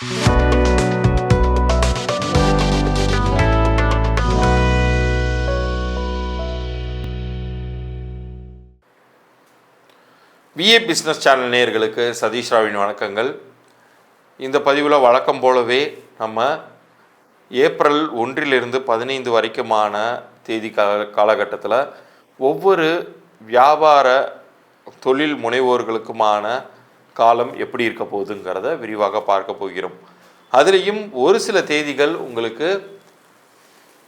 VA business channel நேயர்களுக்கு சதீஷ் ராவின் வணக்கங்கள். இந்த பதிவில் வழக்கம் போலவே நம்ம ஏப்ரல் 1 15 வரைக்குமான தேதி காலகட்டத்தில் ஒவ்வொரு வியாபார தொழில் முனைவோர்களுக்குமான காலம் எப்படி இருக்க போகுதுங்கிறத விரிவாக பார்க்க போகிறோம். அதுலேயும் ஒரு சில தேதிகள் உங்களுக்கு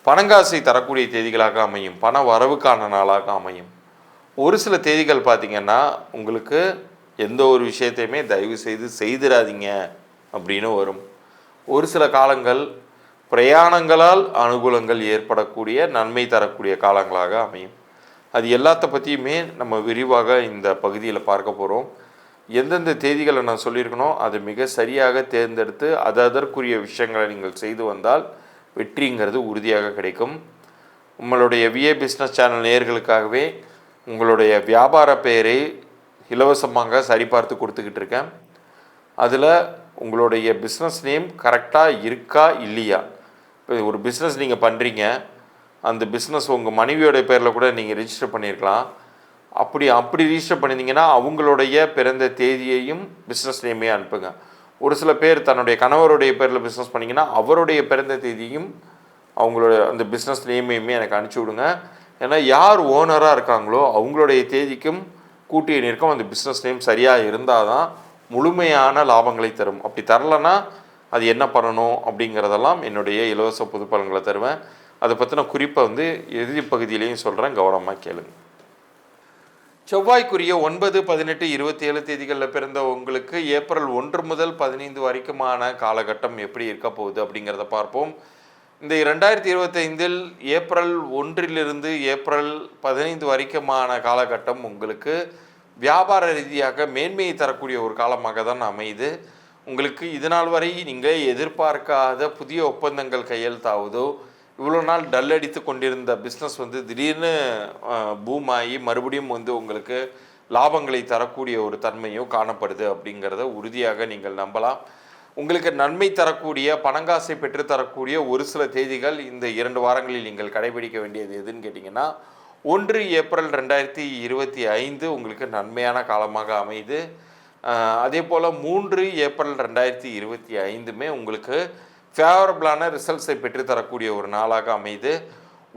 பணங்காசை தரக்கூடிய தேதிகளாக அமையும், பண வரவுக்கான நாளாக அமையும். ஒரு சில தேதிகள் பார்த்திங்கன்னா உங்களுக்கு எந்த ஒரு விஷயத்தையுமே தயவு செய்திடாதீங்க அப்படின்னு வரும். ஒரு சில காலங்கள் பிரயாணங்களால் அனுகூலங்கள் ஏற்படக்கூடிய நன்மை தரக்கூடிய காலங்களாக அமையும். அது எல்லாத்த பற்றியுமே நம்ம விரிவாக இந்த பகுதியில் பார்க்க போகிறோம். எந்தெந்த தேதிகளை நான் சொல்லியிருக்கணும் அதை மிக சரியாக தேர்ந்தெடுத்து அதற்குரிய விஷயங்களை நீங்கள் செய்து வந்தால் வெற்றிங்கிறது உறுதியாக கிடைக்கும். உங்களுடைய விஏ பிஸ்னஸ் சேனல் நேயர்களுக்காகவே உங்களுடைய வியாபார பெயரை இலவசமாக சரிபார்த்து கொடுத்துக்கிட்டு இருக்கேன். அதில் உங்களுடைய பிஸ்னஸ் நேம் கரெக்டாக இருக்கா இல்லையா, இப்போ ஒரு பிஸ்னஸ் நீங்கள் பண்ணுறீங்க, அந்த பிஸ்னஸ் உங்கள் மனைவியோடைய பேரில் கூட நீங்கள் ரிஜிஸ்டர் பண்ணியிருக்கலாம். அப்படி ரிஜிஸ்டர் பண்ணியிருந்தீங்கன்னா அவங்களுடைய பிறந்த தேதியையும் பிஸ்னஸ் நேமையும் அனுப்புங்க. ஒரு சில பேர் தன்னுடைய கணவருடைய பேரில் பிஸ்னஸ் பண்ணிங்கன்னா அவருடைய பிறந்த தேதியும் அவங்களோட அந்த பிஸ்னஸ் நேமையுமே எனக்கு அனுப்பிச்சி விடுங்க. ஏன்னா யார் ஓனராக இருக்காங்களோ அவங்களுடைய தேதிக்கும் கூட்டிய நிற்கும் அந்த பிஸ்னஸ் நேம் சரியாக இருந்தால் தான் முழுமையான லாபங்களை தரும். அப்படி தரலைன்னா அது என்ன பண்ணணும் அப்படிங்கிறதெல்லாம் என்னுடைய இலவச பொது பலன்களை தருவேன். அதை பற்றின குறிப்பை இறுதி பகுதியிலையும் சொல்கிறேன், கவனமாக கேளுங்க. செவ்வாய்க்குரிய 9, 18, 27 தேதிகளில் பிறந்த உங்களுக்கு ஏப்ரல் 1 முதல் 15 வரைக்குமான காலகட்டம் எப்படி இருக்க போகுது அப்படிங்கிறத பார்ப்போம். இந்த 2025 ஏப்ரல் 1 ஏப்ரல் 15 வரைக்குமான காலகட்டம் உங்களுக்கு வியாபார ரீதியாக மேன்மையை தரக்கூடிய ஒரு காலமாக தான் அமையுது. உங்களுக்கு இதனால் வரை நீங்கள் எதிர்பார்க்காத புதிய ஒப்பந்தங்கள் கையெழுத்தாவதோ, இவ்வளோ நாள் டல் அடித்து கொண்டிருந்த பிஸ்னஸ் திடீர்னு பூம் ஆகி மறுபடியும் உங்களுக்கு லாபங்களை தரக்கூடிய ஒரு தன்மையோ காணப்படுது அப்படிங்கிறத உறுதியாக நீங்கள் நம்பலாம். உங்களுக்கு நன்மை தரக்கூடிய பணங்காசை பெற்றுத்தரக்கூடிய ஒரு சில தேதிகள் இந்த 2 வாரங்களில் நீங்கள் கடைபிடிக்க வேண்டியது எதுன்னு கேட்டிங்கன்னா, 1 ஏப்ரல் 2025 உங்களுக்கு நன்மையான காலமாக அமையுது. அதே போல் 3 ஏப்ரல் 2025 உங்களுக்கு ஃபேவரபிளான ரிசல்ட்ஸை பெற்றுத்தரக்கூடிய ஒரு நாளாக அமையுது.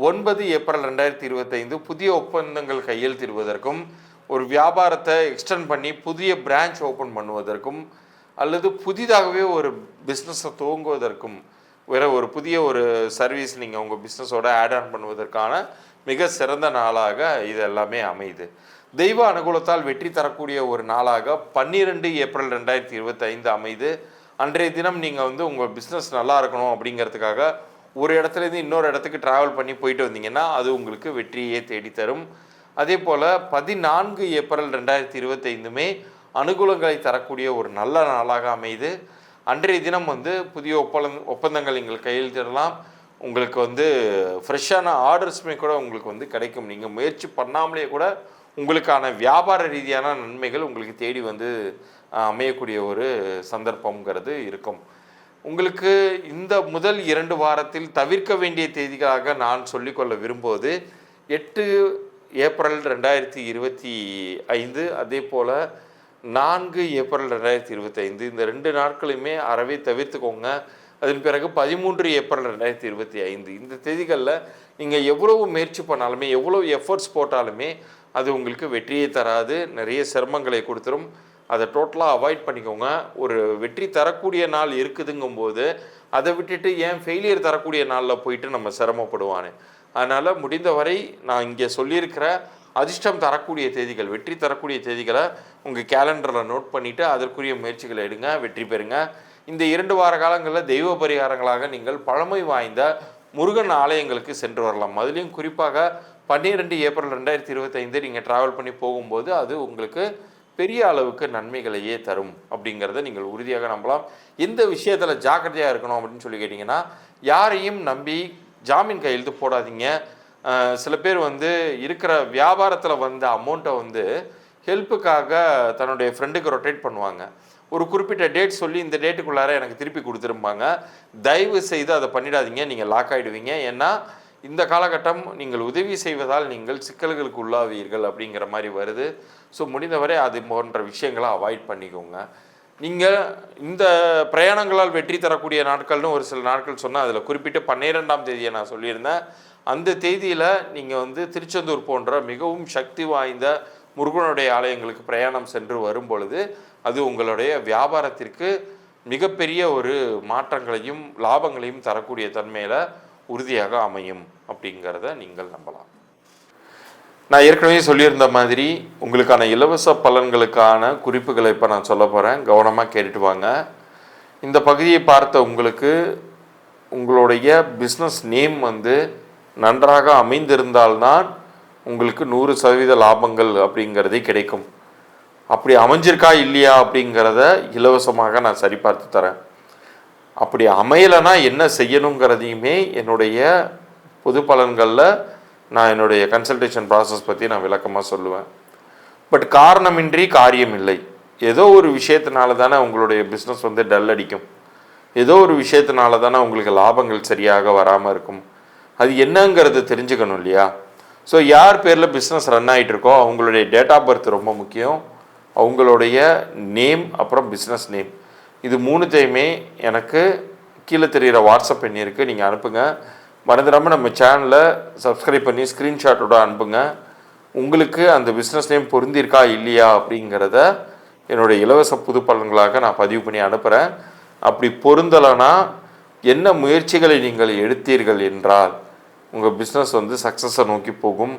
9 ஏப்ரல் 2025 புதிய ஒப்பந்தங்கள் கையெழுத்திடுவதற்கும், ஒரு வியாபாரத்தை எக்ஸ்டெண்ட் பண்ணி புதிய பிரான்ச் ஓப்பன் பண்ணுவதற்கும், அல்லது புதிதாகவே ஒரு பிஸ்னஸை துவங்குவதற்கும், வேறு ஒரு புதிய ஒரு சர்வீஸ் நீங்கள் உங்கள் பிஸ்னஸோட ஆட் ஆன் பண்ணுவதற்கான மிக சிறந்த நாளாக இது எல்லாமே அமையுது. தெய்வ அனுகூலத்தால் வெற்றி தரக்கூடிய ஒரு நாளாக 12 ஏப்ரல் 2025 அமையுது. அன்றைய தினம் நீங்கள் உங்கள் பிஸ்னஸ் நல்லா இருக்கணும் அப்படிங்கிறதுக்காக ஒரு இடத்துலேருந்து இன்னொரு இடத்துக்கு ட்ராவல் பண்ணி போயிட்டு வந்தீங்கன்னா அது உங்களுக்கு வெற்றியே தேடித்தரும். அதே போல் 14 ஏப்ரல் 2025 அனுகூலங்களை தரக்கூடிய ஒரு நல்ல நாளாக அமையுது. அன்றைய தினம் புதிய ஒப்பந்தங்கள் நீங்கள் கையெழுத்திடலாம். உங்களுக்கு ஃப்ரெஷ்ஷான ஆர்டர்ஸுமே கூட உங்களுக்கு கிடைக்கும். நீங்கள் முயற்சி பண்ணாமலே கூட உங்களுக்கான வியாபார ரீதியான நன்மைகள் உங்களுக்கு தேடி அமையக்கூடிய ஒரு சந்தர்ப்பங்கிறது இருக்கும். உங்களுக்கு இந்த முதல் 2 வாரத்தில் தவிர்க்க வேண்டிய தேதிகளாக நான் சொல்லிக்கொள்ள விரும்புவது 8 ஏப்ரல் 2025, அதே போல் 4 ஏப்ரல் 2025 இந்த 2 நாட்களுமே அறவே தவிர்த்துக்கோங்க. அதன் பிறகு 13 ஏப்ரல் 2025 இந்த தேதிகளில் நீங்கள் எவ்வளவு முயற்சி பண்ணாலுமே, எவ்வளோ எஃபர்ட்ஸ் போட்டாலுமே அது உங்களுக்கு வெற்றியை தராது, நிறைய சிரமங்களை கொடுத்துரும். அதை டோட்டலாக அவாய்ட் பண்ணிக்கோங்க. ஒரு வெற்றி தரக்கூடிய நாள் இருக்குதுங்கும்போது அதை விட்டுட்டு ஏன் ஃபெயிலியர் தரக்கூடிய நாளில் போயிட்டு நம்ம சிரமப்படுவானே. அதனால் முடிந்தவரை நான் இங்கே சொல்லியிருக்கிற அதிர்ஷ்டம் தரக்கூடிய தேதிகள், வெற்றி தரக்கூடிய தேதிகளை உங்கள் கேலண்டரில் நோட் பண்ணிவிட்டு அதற்குரிய முயற்சிகளை எடுங்க, வெற்றி பெறுங்க. இந்த 2 வார காலங்களில் தெய்வ பரிகாரங்களாக நீங்கள் பழமை வாய்ந்த முருகன் ஆலயங்களுக்கு சென்று வரலாம். அதுலேயும் குறிப்பாக 12 ஏப்ரல் 2025 நீங்கள் ட்ராவல் பண்ணி போகும்போது அது உங்களுக்கு பெரிய அளவுக்கு நன்மைகளையே தரும் அப்படிங்கிறத நீங்கள் உறுதியாக நம்பலாம். எந்த விஷயத்தில் ஜாக்கிரதையாக இருக்கணும் அப்படின்னு சொல்லி கேட்டிங்கன்னா, யாரையும் நம்பி ஜாமீன் கையெழுத்து போடாதீங்க. சில பேர் இருக்கிற வியாபாரத்தில் அமௌண்ட்டை ஹெல்ப்புக்காக தன்னுடைய ஃப்ரெண்டுக்கு ரொட்டேட் பண்ணுவாங்க. ஒரு குறிப்பிட்ட டேட் சொல்லி இந்த டேட்டுக்குள்ளார எனக்கு திருப்பி கொடுத்துருப்பாங்க. தயவு செய்து அதை பண்ணிடாதீங்க, நீங்கள் லாக் ஆகிடுவீங்க. ஏன்னா இந்த காலகட்டம் நீங்கள் உதவி செய்வதால் நீங்கள் சிக்கல்களுக்கு உள்ளாவீர்கள் அப்படிங்கிற மாதிரி வருது. ஸோ முடிந்தவரை அது போன்ற விஷயங்களை அவாய்ட் பண்ணிக்கோங்க. நீங்கள் இந்த பிரயாணங்களால் வெற்றி தரக்கூடிய நாட்கள்னு ஒரு சில நாட்கள் சொன்னால் அதில் குறிப்பிட்டு 12ஆம் தேதியை நான் சொல்லியிருந்தேன். அந்த தேதியில் நீங்கள் திருச்செந்தூர் போன்ற மிகவும் சக்தி வாய்ந்த முருகனுடைய ஆலயங்களுக்கு பிரயாணம் சென்று வரும் பொழுது அது உங்களுடைய வியாபாரத்திற்கு மிகப்பெரிய ஒரு மாற்றங்களையும் லாபங்களையும் தரக்கூடிய தன்மையில் உறுதியாக அமையும் அப்படிங்கிறத நீங்கள் நம்பலாம். நான் ஏற்கனவே சொல்லியிருந்த மாதிரி உங்களுக்கான இலவச பலன்களுக்கான குறிப்புகளை இப்போ நான் சொல்ல போகிறேன். கவனமாக கேட்டுட்டு வாங்க. இந்த பகுதியை பார்த்த உங்களுக்கு உங்களுடைய பிஸ்னஸ் நேம் நன்றாக அமைந்திருந்தால்தான் உங்களுக்கு 100% லாபங்கள் அப்படிங்கிறதே கிடைக்கும். அப்படி அமைஞ்சிருக்கா இல்லையா அப்படிங்கிறத இலவசமாக நான் சரிபார்த்து தரேன். அப்படி அமையலைன்னா என்ன செய்யணுங்கிறதையுமே என்னுடைய பொது பலன்களில் நான் என்னுடைய கன்சல்டேஷன் ப்ராசஸ் பற்றி நான் விளக்கமாக சொல்லுவேன். பட் காரணமின்றி காரியம் இல்லை. ஏதோ ஒரு விஷயத்தினால தானே உங்களுடைய பிஸ்னஸ் டல் அடிக்கும். ஏதோ ஒரு விஷயத்தினால தானே உங்களுக்கு லாபங்கள் சரியாக வராமல் இருக்கும். அது என்னங்கிறது தெரிஞ்சுக்கணும் இல்லையா? ஸோ யார் பேரில் பிஸ்னஸ் ரன் ஆகிட்டு இருக்கோ அவங்களுடைய டேட் ஆஃப் பர்த் ரொம்ப முக்கியம். அவங்களுடைய நேம், அப்புறம் பிஸ்னஸ் நேம், இது மூணுத்தையுமே எனக்கு கீழே தெரிகிற வாட்ஸ்அப் எண் இருக்குது, நீங்கள் அனுப்புங்க. மறந்துடாமல் நம்ம சேனலை சப்ஸ்கிரைப் பண்ணி ஸ்க்ரீன்ஷாட்டோட அனுப்புங்க. உங்களுக்கு அந்த பிஸ்னஸ் நேம் பொருந்திருக்கா இல்லையா அப்படிங்கிறத என்னுடைய இலவச புது பலன்களாக நான் பதிவு பண்ணி அனுப்புகிறேன். அப்படி பொருந்தலைன்னா என்ன முயற்சிகளை நீங்கள் எடுத்தீர்கள் என்றால் உங்கள் பிஸ்னஸ் சக்ஸஸை நோக்கி போகும்,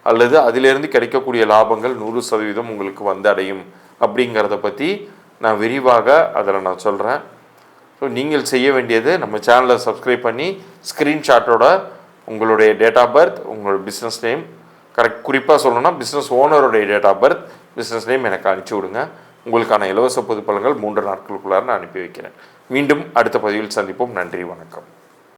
அல்லது அதிலிருந்து கிடைக்கக்கூடிய லாபங்கள் 100% உங்களுக்கு அடையும் அப்படிங்கிறத பற்றி நான் விரிவாக அதில் நான் சொல்கிறேன். ஸோ நீங்கள் செய்ய வேண்டியது நம்ம சேனலை சப்ஸ்கிரைப் பண்ணி ஸ்க்ரீன்ஷாட்டோட உங்களுடைய டேட் ஆஃப் பர்த், உங்களோட பிஸ்னஸ் நேம், குறிப்பாக சொல்லணும்னா பிஸ்னஸ் ஓனருடைய date of birth, business name எனக்கு அனுப்பிச்சி விடுங்க. உங்களுக்கான இலவச பொது பலன்கள் 3 நாட்களுக்குள்ளார நான் அனுப்பி வைக்கிறேன். மீண்டும் அடுத்த பதிவில் சந்திப்போம். நன்றி, வணக்கம்.